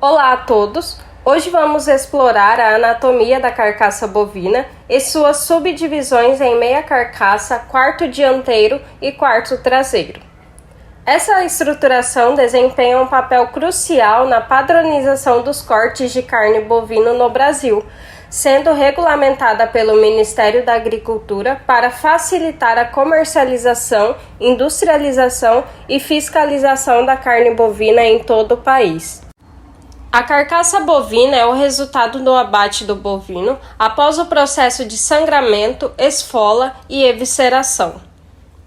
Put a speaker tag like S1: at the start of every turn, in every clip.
S1: Olá a todos! Hoje vamos explorar a anatomia da carcaça bovina e suas subdivisões em meia carcaça, quarto dianteiro e quarto traseiro. Essa estruturação desempenha um papel crucial na padronização dos cortes de carne bovino no Brasil, sendo regulamentada pelo Ministério da Agricultura para facilitar a comercialização, industrialização e fiscalização da carne bovina em todo o país. A carcaça bovina é o resultado do abate do bovino após o processo de sangramento, esfola e evisceração.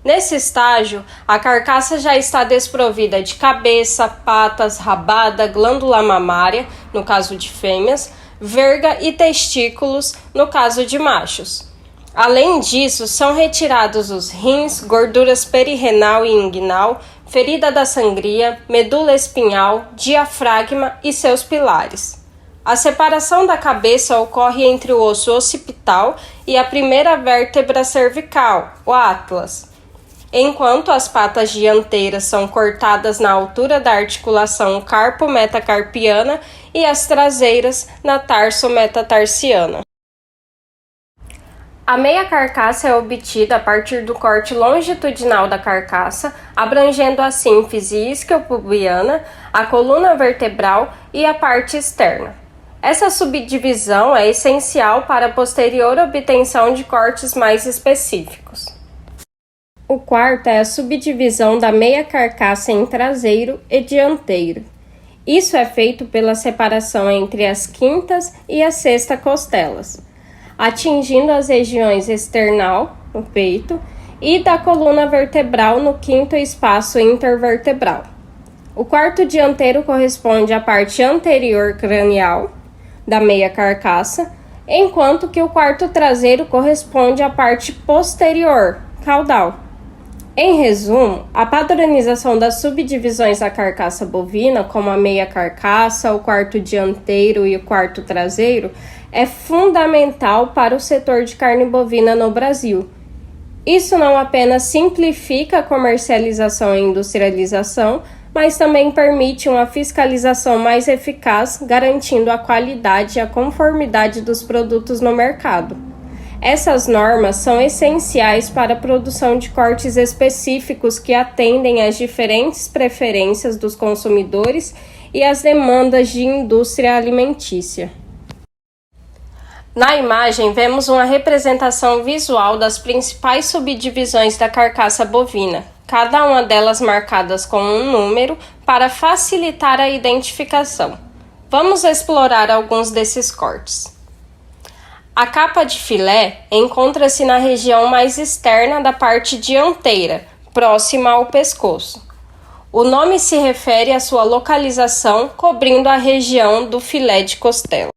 S1: Nesse estágio, a carcaça já está desprovida de cabeça, patas, rabada, glândula mamária, no caso de fêmeas, verga e testículos, no caso de machos. Além disso, são retirados os rins, gorduras perirenal e inguinal, ferida da sangria, medula espinhal, diafragma e seus pilares. A separação da cabeça ocorre entre o osso occipital e a primeira vértebra cervical, o atlas, enquanto as patas dianteiras são cortadas na altura da articulação carpo-metacarpiana e as traseiras na tarso-metatarsiana. A meia carcaça é obtida a partir do corte longitudinal da carcaça, abrangendo a sínfise isquiopubiana, a coluna vertebral e a parte externa. Essa subdivisão é essencial para a posterior obtenção de cortes mais específicos. O quarto é a subdivisão da meia carcaça em traseiro e dianteiro. Isso é feito pela separação entre as quintas e a sexta costelas, atingindo as regiões external, no peito, e da coluna vertebral no quinto espaço intervertebral. O quarto dianteiro corresponde à parte anterior cranial da meia carcaça, enquanto que o quarto traseiro corresponde à parte posterior, caudal. Em resumo, a padronização das subdivisões da carcaça bovina, como a meia carcaça, o quarto dianteiro e o quarto traseiro, é fundamental para o setor de carne bovina no Brasil. Isso não apenas simplifica a comercialização e industrialização, mas também permite uma fiscalização mais eficaz, garantindo a qualidade e a conformidade dos produtos no mercado. Essas normas são essenciais para a produção de cortes específicos que atendem às diferentes preferências dos consumidores e às demandas de indústria alimentícia. Na imagem, vemos uma representação visual das principais subdivisões da carcaça bovina, cada uma delas marcadas com um número para facilitar a identificação. Vamos explorar alguns desses cortes. A capa de filé encontra-se na região mais externa da parte dianteira, próxima ao pescoço. O nome se refere à sua localização, cobrindo a região do filé de costela.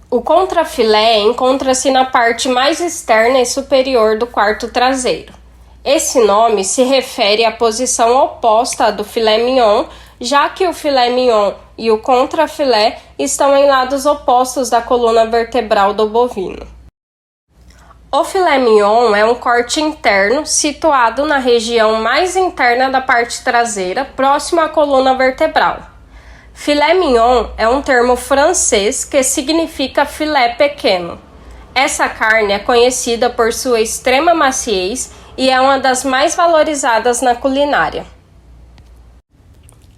S1: O contrafilé encontra-se na parte mais externa e superior do quarto traseiro. Esse nome se refere à posição oposta à do filé mignon, já que o filé mignon e o contrafilé estão em lados opostos da coluna vertebral do bovino. O filé mignon é um corte interno situado na região mais interna da parte traseira, próximo à coluna vertebral. Filé mignon é um termo francês que significa filé pequeno. Essa carne é conhecida por sua extrema maciez e é uma das mais valorizadas na culinária.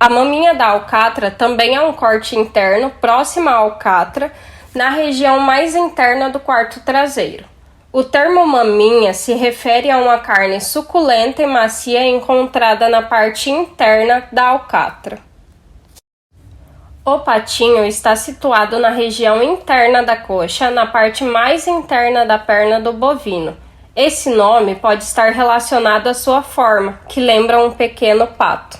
S1: A maminha da alcatra também é um corte interno próximo à alcatra, na região mais interna do quarto traseiro. O termo maminha se refere a uma carne suculenta e macia encontrada na parte interna da alcatra. O patinho está situado na região interna da coxa, na parte mais interna da perna do bovino. Esse nome pode estar relacionado à sua forma, que lembra um pequeno pato.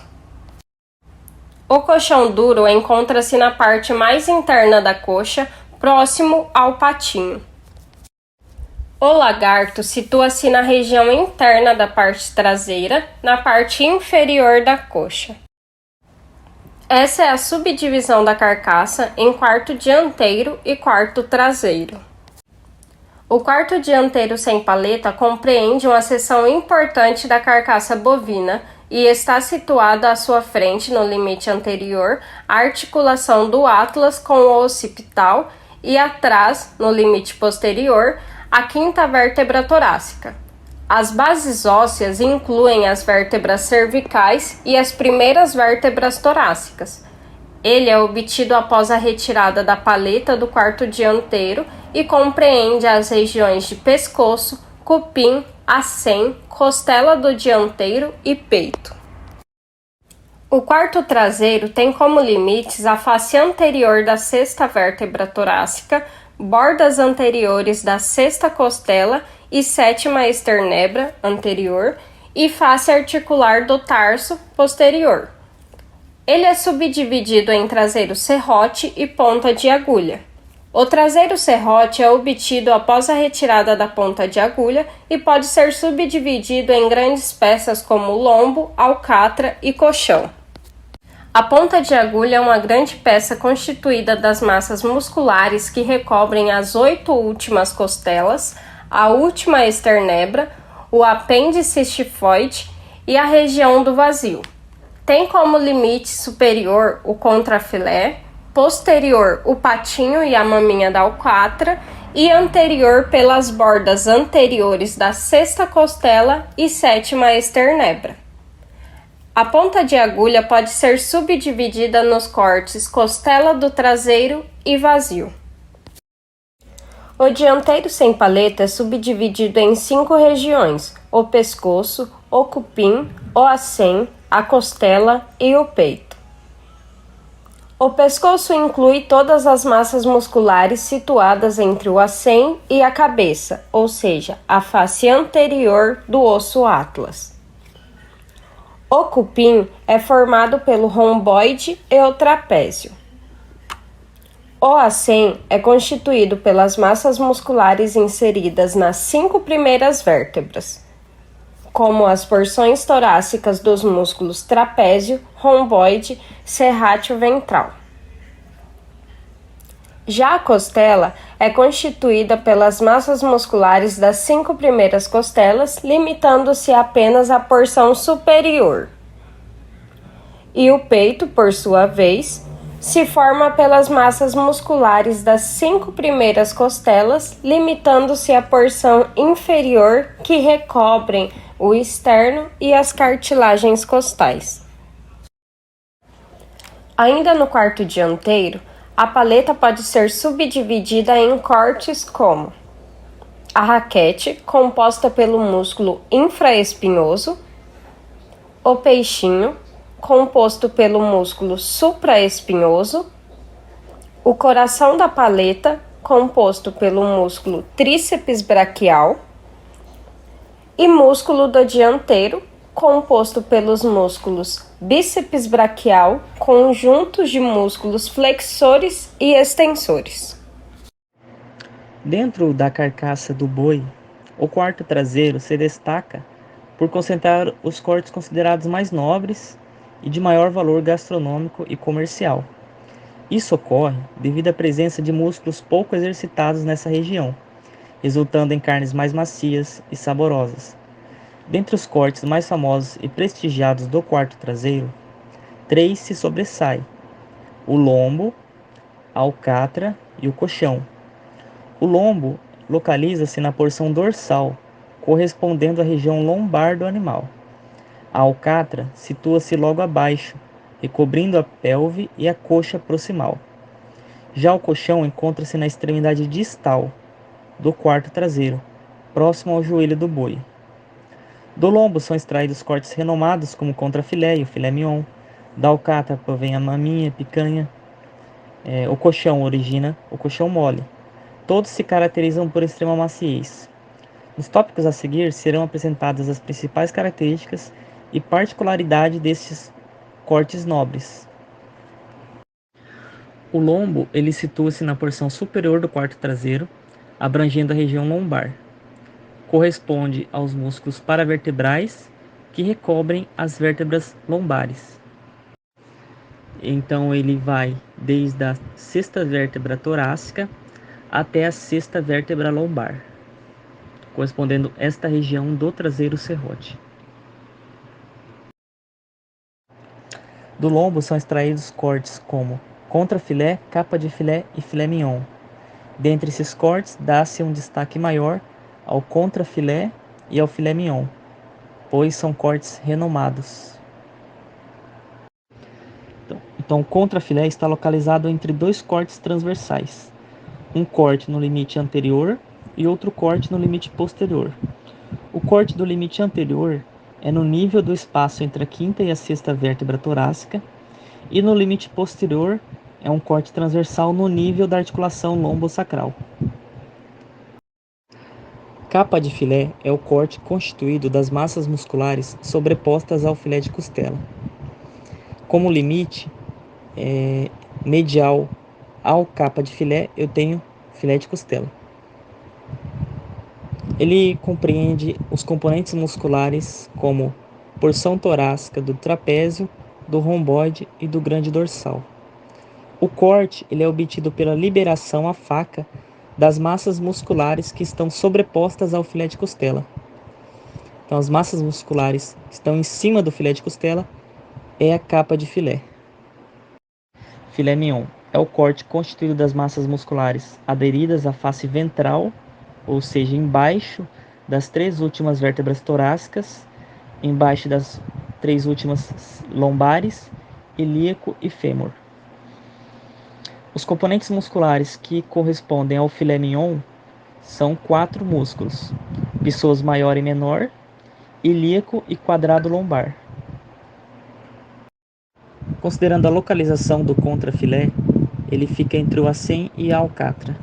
S1: O coxão duro encontra-se na parte mais interna da coxa, próximo ao patinho. O lagarto situa-se na região interna da parte traseira, na parte inferior da coxa. Essa é a subdivisão da carcaça em quarto dianteiro e quarto traseiro. O quarto dianteiro sem paleta compreende uma seção importante da carcaça bovina e está situada à sua frente, no limite anterior, a articulação do atlas com o occipital e atrás, no limite posterior, a quinta vértebra torácica. As bases ósseas incluem as vértebras cervicais e as primeiras vértebras torácicas. Ele é obtido após a retirada da paleta do quarto dianteiro e compreende as regiões de pescoço, cupim, acém, costela do dianteiro e peito. O quarto traseiro tem como limites a face anterior da sexta vértebra torácica, bordas anteriores da sexta costela e sétima esternebra anterior e face articular do tarso posterior. Ele é subdividido em traseiro serrote e ponta de agulha. O traseiro serrote é obtido após a retirada da ponta de agulha e pode ser subdividido em grandes peças como lombo, alcatra e coxão. A ponta de agulha é uma grande peça constituída das massas musculares que recobrem as 8 últimas costelas, a última esternebra, o apêndice estifoide e a região do vazio. Tem como limite superior o contrafilé, posterior o patinho e a maminha da alcatra e anterior pelas bordas anteriores da sexta costela e sétima esternebra. A ponta de agulha pode ser subdividida nos cortes costela do traseiro e vazio. O dianteiro sem paleta é subdividido em 5 regiões: o pescoço, o cupim, o acém, a costela e o peito. O pescoço inclui todas as massas musculares situadas entre o acém e a cabeça, ou seja, a face anterior do osso atlas. O cupim é formado pelo romboide e o trapézio. O acém é constituído pelas massas musculares inseridas nas 5 primeiras vértebras, como as porções torácicas dos músculos trapézio, romboide, serrátil ventral. Já a costela é constituída pelas massas musculares das 5 primeiras costelas, limitando-se apenas à porção superior. E o peito, por sua vez, se forma pelas massas musculares das 5 primeiras costelas, limitando-se à porção inferior que recobrem o externo e as cartilagens costais. Ainda no quarto dianteiro, a paleta pode ser subdividida em cortes como a raquete, composta pelo músculo infraespinhoso, o peixinho, composto pelo músculo supraespinhoso, o coração da paleta, composto pelo músculo tríceps braquial, e músculo do dianteiro, composto pelos músculos bíceps braquial, conjuntos de músculos flexores e extensores.
S2: Dentro da carcaça do boi, o quarto traseiro se destaca por concentrar os cortes considerados mais nobres e de maior valor gastronômico e comercial. Isso ocorre devido à presença de músculos pouco exercitados nessa região, resultando em carnes mais macias e saborosas. Dentre os cortes mais famosos e prestigiados do quarto traseiro, 3 se sobressaem: o lombo, a alcatra e o coxão. O lombo localiza-se na porção dorsal, correspondendo à região lombar do animal. A alcatra situa-se logo abaixo, recobrindo a pelve e a coxa proximal. Já o coxão encontra-se na extremidade distal do quarto traseiro, próximo ao joelho do boi. Do lombo são extraídos cortes renomados como o contrafilé e o filé mignon. Da alcatra provém a maminha, picanha. O coxão origina o coxão mole. Todos se caracterizam por extrema maciez. Nos tópicos a seguir serão apresentadas as principais características e particularidade destes cortes nobres. O lombo ele situa-se na porção superior do quarto traseiro, abrangendo a região lombar. Corresponde aos músculos paravertebrais que recobrem as vértebras lombares. Então ele vai desde a sexta vértebra torácica até a sexta vértebra lombar, correspondendo a esta região do traseiro serrote. Do lombo são extraídos cortes como contrafilé, capa de filé e filé mignon. Dentre esses cortes, dá-se um destaque maior ao contrafilé e ao filé mignon, pois são cortes renomados. Então, o contrafilé está localizado entre dois cortes transversais, um corte no limite anterior e outro corte no limite posterior. O corte do limite anterior é no nível do espaço entre a quinta e a sexta vértebra torácica, e no limite posterior é um corte transversal no nível da articulação lombosacral. Capa de filé é o corte constituído das massas musculares sobrepostas ao filé de costela. Como limite medial ao capa de filé, eu tenho filé de costela. Ele compreende os componentes musculares como porção torácica do trapézio, do romboide e do grande dorsal. O corte ele é obtido pela liberação à faca das massas musculares que estão sobrepostas ao filé de costela. Então, as massas musculares estão em cima do filé de costela, é a capa de filé. Filé mignon é o corte constituído das massas musculares aderidas à face ventral, ou seja, embaixo das três últimas vértebras torácicas, embaixo das três últimas lombares, ilíaco e fêmur. Os componentes musculares que correspondem ao filé mignon são 4 músculos: psoas maior e menor, ilíaco e quadrado lombar. Considerando a localização do contrafilé, ele fica entre o acém e a alcatra.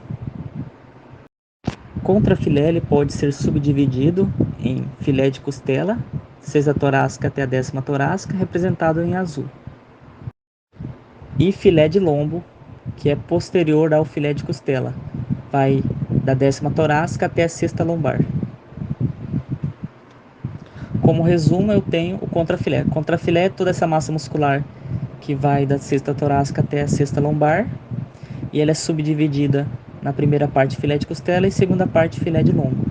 S2: O contrafilé ele pode ser subdividido em filé de costela, sexta torácica até a décima torácica, representado em azul, e filé de lombo, que é posterior ao filé de costela, vai da décima torácica até a sexta lombar. Como resumo, eu tenho o contrafilé. O contrafilé é toda essa massa muscular que vai da sexta torácica até a sexta lombar, e ela é subdividida na primeira parte filé de costela e segunda parte filé de lombo.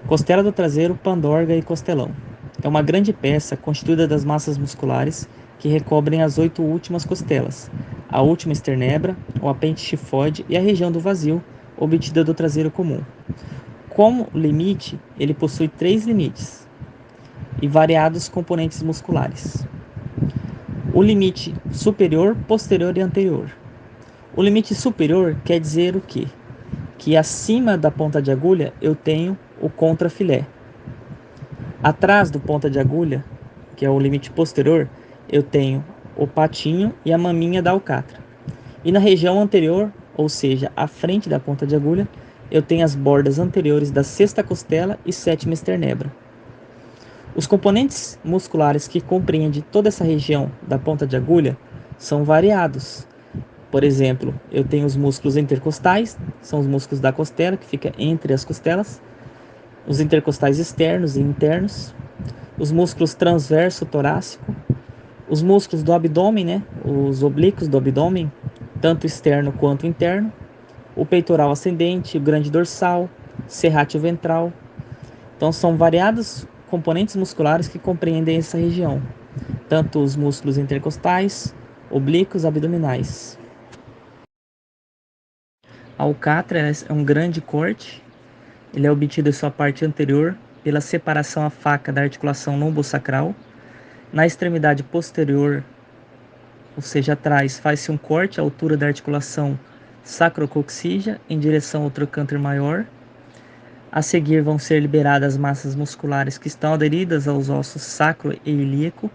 S2: Costela do traseiro, pandorga e costelão. É uma grande peça constituída das massas musculares que recobrem as 8 últimas costelas, a última esternebra, o apêndice tifoide e a região do vazio, obtida do traseiro comum. Como limite, ele possui 3 limites e variados componentes musculares: o limite superior, posterior e anterior. O limite superior quer dizer o quê? Que acima da ponta de agulha eu tenho o contrafilé. Atrás do ponta de agulha, que é o limite posterior, eu tenho o patinho e a maminha da alcatra. E na região anterior, ou seja, à frente da ponta de agulha, eu tenho as bordas anteriores da sexta costela e sétima esternebra. Os componentes musculares que compreendem toda essa região da ponta de agulha são variados. Por exemplo, eu tenho os músculos intercostais, são os músculos da costela, que fica entre as costelas, os intercostais externos e internos, os músculos transverso torácico, os músculos do abdômen, né, os oblíquos do abdômen, tanto externo quanto interno, o peitoral ascendente, o grande dorsal, serrátil ventral. Então, são variados componentes musculares que compreendem essa região, tanto os músculos intercostais, oblíquos, abdominais. A alcatra é um grande corte, ele é obtido em sua parte anterior pela separação à faca da articulação lombosacral. Na extremidade posterior, ou seja, atrás, faz-se um corte à altura da articulação sacrocoxígea em direção ao trocânter maior. A seguir vão ser liberadas as massas musculares que estão aderidas aos ossos sacro e ilíaco.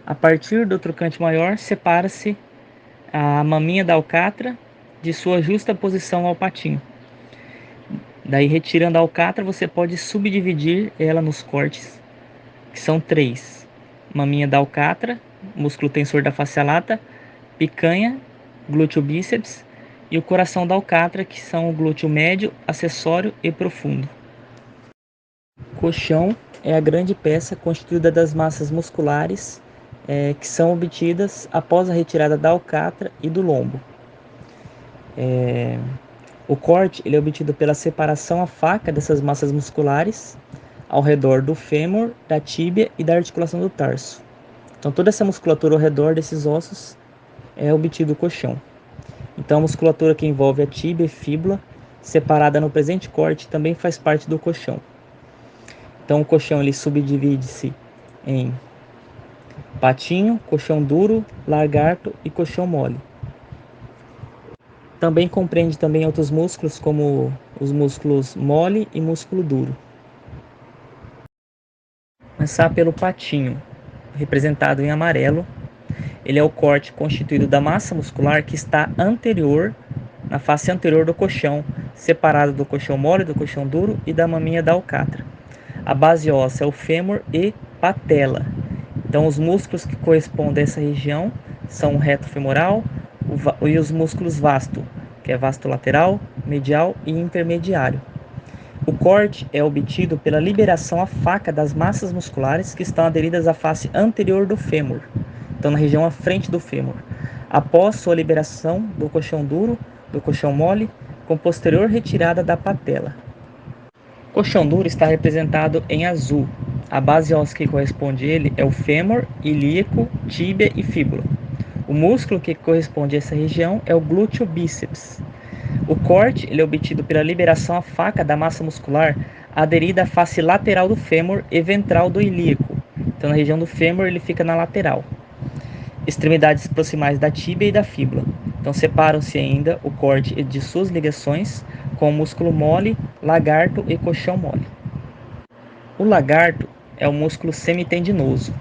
S2: A partir do trocante maior, separa-se a maminha da alcatra de sua justa posição ao patinho. Daí, retirando a alcatra, você pode subdividir ela nos cortes, que são 3. Maminha da alcatra, músculo tensor da face lata, picanha, glúteo bíceps e o coração da alcatra, que são o glúteo médio, acessório e profundo. Coxão é a grande peça constituída das massas musculares que são obtidas após a retirada da alcatra e do lombo. O corte ele é obtido pela separação à faca dessas massas musculares. ao redor do fêmur, da tíbia e da articulação do tarso. Então toda essa musculatura ao redor desses ossos é obtido do coxão. Então a musculatura que envolve a tíbia e fíbula, separada no presente corte, também faz parte do coxão. Então o coxão ele subdivide-se em patinho, coxão duro, lagarto e coxão mole. Também compreende também outros músculos como os músculos mole e músculo duro. Começar pelo patinho, representado em amarelo. Ele é o corte constituído da massa muscular que está anterior, na face anterior do coxão, separado do coxão mole, do coxão duro e da maminha da alcatra. A base óssea é o fêmur e patela. Então, os músculos que correspondem a essa região são o reto femoral e os músculos vasto, que é vasto lateral, medial e intermediário. O corte é obtido pela liberação à faca das massas musculares que estão aderidas à face anterior do fêmur, então na região à frente do fêmur, após sua liberação do coxão duro, do coxão mole, com posterior retirada da patela. O coxão duro está representado em azul. A base óssea que corresponde a ele é o fêmur, ilíaco, tíbia e fíbula. O músculo que corresponde a essa região é o glúteo bíceps. O corte ele é obtido pela liberação à faca da massa muscular aderida à face lateral do fêmur e ventral do ilíaco. Então, na região do fêmur, ele fica na lateral. Extremidades proximais da tíbia e da fíbula. Então, separam-se ainda o corte de suas ligações com o músculo mole, lagarto e coxão mole. O lagarto é o músculo semitendinoso.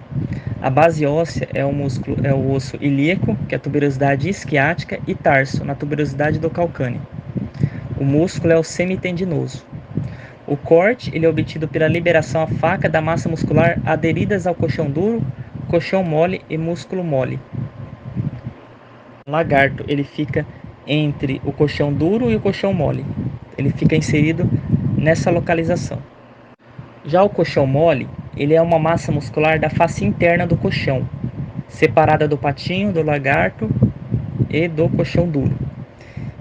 S2: A base óssea é o osso ilíaco, que é a tuberosidade isquiática, e tarso, na tuberosidade do calcâneo. O músculo é o semitendinoso. O corte ele é obtido pela liberação à faca da massa muscular aderidas ao coxão duro, coxão mole e músculo mole. O lagarto ele fica entre o coxão duro e o coxão mole. Ele fica inserido nessa localização. Já o coxão mole, ele é uma massa muscular da face interna do coxão, separada do patinho, do lagarto e do coxão duro.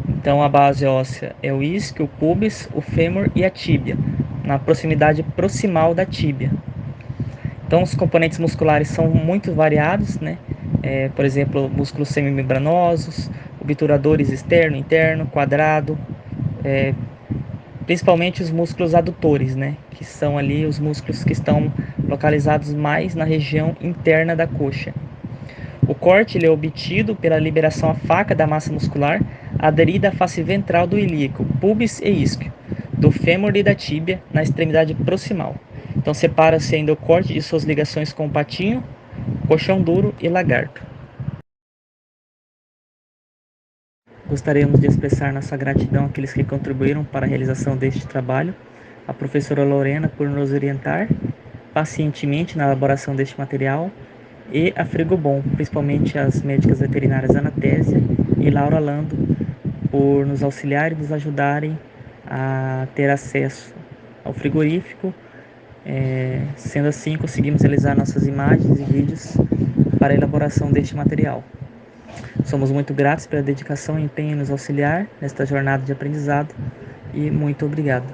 S2: Então a base óssea é o isquio, o pubis, o fêmur e a tíbia, na proximidade proximal da tíbia. Então os componentes musculares são muito variados, né? Por exemplo, músculos semimembranosos, obturadores externo, interno, quadrado, principalmente os músculos adutores, né? Que são ali os músculos que estão localizados mais na região interna da coxa. O corte ele é obtido pela liberação à faca da massa muscular aderida à face ventral do ilíaco, pubis e isquio, do fêmur e da tíbia na extremidade proximal. Então separa-se ainda o corte de suas ligações com o patinho, coxão duro e lagarto. Gostaríamos de expressar nossa gratidão àqueles que contribuíram para a realização deste trabalho, a professora Lorena por nos orientar pacientemente na elaboração deste material e a Frigobom, principalmente as médicas veterinárias Anatésia e Laura Lando, por nos auxiliar e nos ajudarem a ter acesso ao frigorífico. Sendo assim, conseguimos realizar nossas imagens e vídeos para a elaboração deste material. Somos muito gratos pela dedicação e empenho em nos auxiliar nesta jornada de aprendizado e muito obrigado.